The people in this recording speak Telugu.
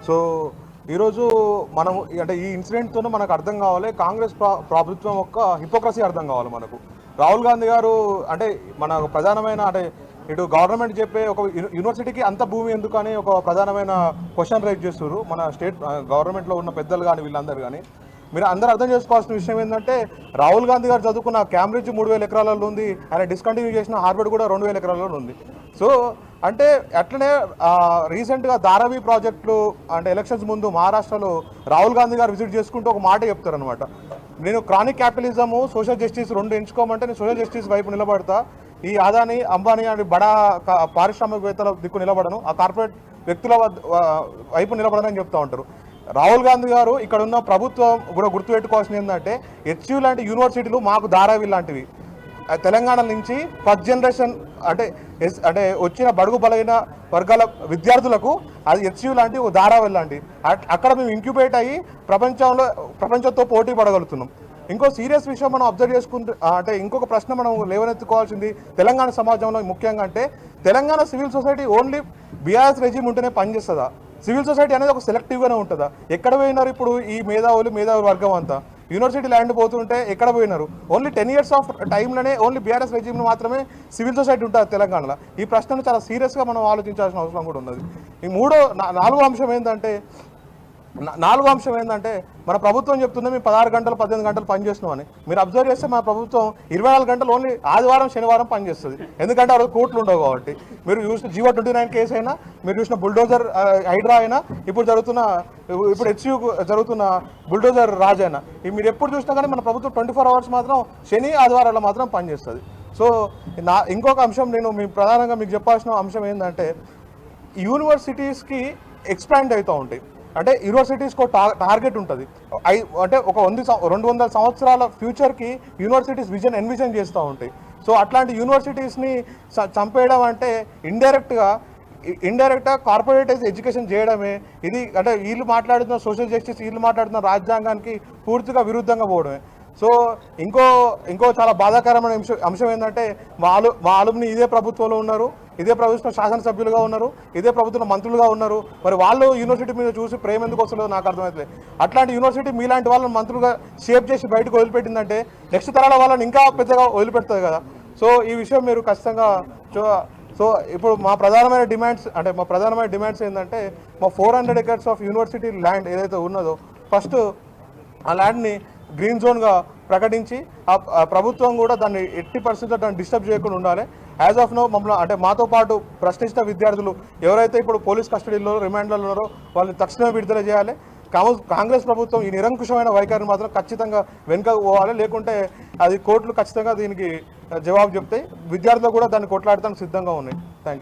సో ఈరోజు మనం అంటే ఈ ఇన్సిడెంట్తో మనకు అర్థం కావాలి కాంగ్రెస్ ప్రభుత్వం యొక్క హిపోక్రసీ అర్థం కావాలి మనకు. రాహుల్ గాంధీ గారు అంటే మన ప్రధానమైన అంటే ఇటు గవర్నమెంట్ చెప్పే ఒక యూనివర్సిటీకి అంత భూమి ఎందుకు అని ఒక ప్రధానమైన క్వశ్చన్ రైజ్ చేస్తున్నారు మన స్టేట్ గవర్నమెంట్లో ఉన్న పెద్దలు కానీ వీళ్ళందరూ కానీ. మీరు అందరూ అర్థం చేసుకోవాల్సిన విషయం ఏంటంటే రాహుల్ గాంధీ గారు చదువుకున్న క్యాంబ్రిడ్జ్ 3000 ఎకరాలలో ఉంది, ఆయన డిస్కంటిన్యూ చేసిన హార్వర్డ్ కూడా 2000 ఎకరాలలో ఉంది. సో అంటే అట్లనే రీసెంట్గా ధారావి ప్రాజెక్టులు అంటే ఎలక్షన్స్ ముందు మహారాష్ట్రలో రాహుల్ గాంధీ గారు విజిట్ చేసుకుంటూ ఒక మాట చెప్తారనమాట, నేను క్రానిక్ క్యాపిటలిజము సోషల్ జస్టిస్ రెండు ఎంచుకోమంటే నేను సోషల్ జస్టిస్ వైపు నిలబడతా, ఈ అదాని అంబానీ అని బడా పారిశ్రామికవేత్తల దిక్కు నిలబడను, ఆ కార్పొరేట్ వ్యక్తుల వైపు నిలబడనని చెప్తూ ఉంటారు. రాహుల్ గాంధీ గారు ఇక్కడ ఉన్న ప్రభుత్వం కూడా గుర్తుపెట్టుకోవాల్సింది ఏంటంటే హెచ్యూ లాంటి యూనివర్సిటీలు మాకు ధారావి లాంటివి తెలంగాణ నుంచి ఫస్ట్ జనరేషన్ అంటే అంటే వచ్చిన బడుగు బలైన వర్గాల విద్యార్థులకు అది హెచ్యూ లాంటి ఒక ధారావి లాంటి అక్కడ మేము ఇంక్యుబేట్ అయ్యి ప్రపంచంతో పోటీ పడగలుగుతున్నాం. ఇంకో సీరియస్ విషయం మనం అబ్జర్వ్ చేసుకుంటే అంటే ఇంకొక ప్రశ్న మనం లేవనెత్తుకోవాల్సింది తెలంగాణ సమాజంలో ముఖ్యంగా అంటే Telangana civil society only BRS regime ఉంటేనే పనిచేస్తుందా? సివిల్ సొసైటీ అనేది ఒక సెలెక్టివ్గానే ఉంటుందా? ఎక్కడ పోయినారు ఇప్పుడు ఈ మేధావులు వర్గం అంతా? యూనివర్సిటీ ల్యాండ్ పోతుంటే ఎక్కడ పోయినారు? ఓన్లీ 10 years ఆఫ్ టైంలోనే ఓన్లీ బీఆర్ఎస్ రెజిమ్లో మాత్రమే సివిల్ సొసైటీ ఉంటుంది తెలంగాణలో. ఈ ప్రశ్నను చాలా సీరియస్గా మనం ఆలోచించాల్సిన అవసరం కూడా ఉన్నది. ఈ నాలుగో అంశం ఏంటంటే మన ప్రభుత్వం చెప్తుంది మేము 16 గంటలు 18 గంటలు పనిచేస్తున్నామని. మీరు అబ్జర్వ్ చేస్తే మన ప్రభుత్వం 24 గంటలు ఓన్లీ ఆదివారం శనివారం పనిచేస్తుంది, ఎందుకంటే ఆ రోజు కోర్టులు ఉండవు కాబట్టి. మీరు చూసిన జీవో 29 కేసు అయినా, మీరు చూసిన బుల్డోజర్ హైడ్రా అయినా, ఇప్పుడు హెచ్యూ జరుగుతున్న బుల్డోజర్ రాజ్ అయినా, మీరు ఎప్పుడు చూసినా కానీ మన ప్రభుత్వం 24 hours మాత్రం శని ఆదివారాల్లో మాత్రం పనిచేస్తుంది. సో ఇంకొక అంశం నేను ప్రధానంగా మీకు చెప్పాల్సిన అంశం ఏంటంటే యూనివర్సిటీస్కి ఎక్స్పాండ్ అవుతూ ఉంటాయి. అంటే యూనివర్సిటీస్కి టార్గెట్ ఉంటుంది, అంటే ఒక 200 సంవత్సరాల ఫ్యూచర్కి యూనివర్సిటీస్ ఎన్విజన్ చేస్తూ ఉంటాయి. సో అట్లాంటి యూనివర్సిటీస్ని చంపేయడం అంటే ఇండైరెక్ట్గా కార్పొరేటైజ్ ఎడ్యుకేషన్ చేయడమే. ఇది అంటే వీళ్ళు మాట్లాడుతున్న సోషల్ జస్టిస్, వీళ్ళు మాట్లాడుతున్న రాజ్యాంగానికి పూర్తిగా విరుద్ధంగా పోవడమే. సో ఇంకో చాలా బాధాకరమైన అంశం ఏంటంటే మా అలుమ్ని ఇదే ప్రభుత్వంలో ఉన్నారు, ఇదే ప్రభుత్వం శాసనసభ్యులుగా ఉన్నారు, ఇదే ప్రభుత్వంలో మంత్రులుగా ఉన్నారు. మరి వాళ్ళు యూనివర్సిటీ మీద చూసి ప్రేమ ఎందుకు వస్తుందో నాకు అర్థమవుతుంది. అట్లాంటి యూనివర్సిటీ మీలాంటి వాళ్ళని మంత్రులుగా షేప్ చేసి బయటకు వదిలిపెట్టిందంటే నెక్స్ట్ తరాల వాళ్ళని ఇంకా పెద్దగా వదిలిపెడుతుంది కదా. సో ఈ విషయం మీరు ఖచ్చితంగా సో ఇప్పుడు మా ప్రధానమైన డిమాండ్స్ ఏంటంటే మా 400 acres ఆఫ్ యూనివర్సిటీ ల్యాండ్ ఏదైతే ఉన్నదో ఫస్ట్ ఆ ల్యాండ్ని గ్రీన్ జోన్గా ప్రకటించి ఆ ప్రభుత్వం కూడా దాన్ని 80% దాన్ని డిస్టర్బ్ చేయకుండా ఉండాలి. యాజ్ ఆఫ్ నో మమ్మల్ని అంటే మాతో పాటు ప్రశ్నించిన విద్యార్థులు ఎవరైతే ఇప్పుడు పోలీస్ కస్టడీలో రిమాండ్లలో ఉన్నారో వాళ్ళని తక్షణమే విడుదల చేయాలి. కాంగ్రెస్ ప్రభుత్వం ఈ నిరంకుశమైన వైఖరిని మాత్రం ఖచ్చితంగా వెనుకకు పోవాలి, లేకుంటే అది కోర్టులు ఖచ్చితంగా దీనికి జవాబు చెప్తాయి. విద్యార్థులు కూడా దాన్ని కొట్లాడటానికి సిద్ధంగా ఉన్నాయి. Thank you.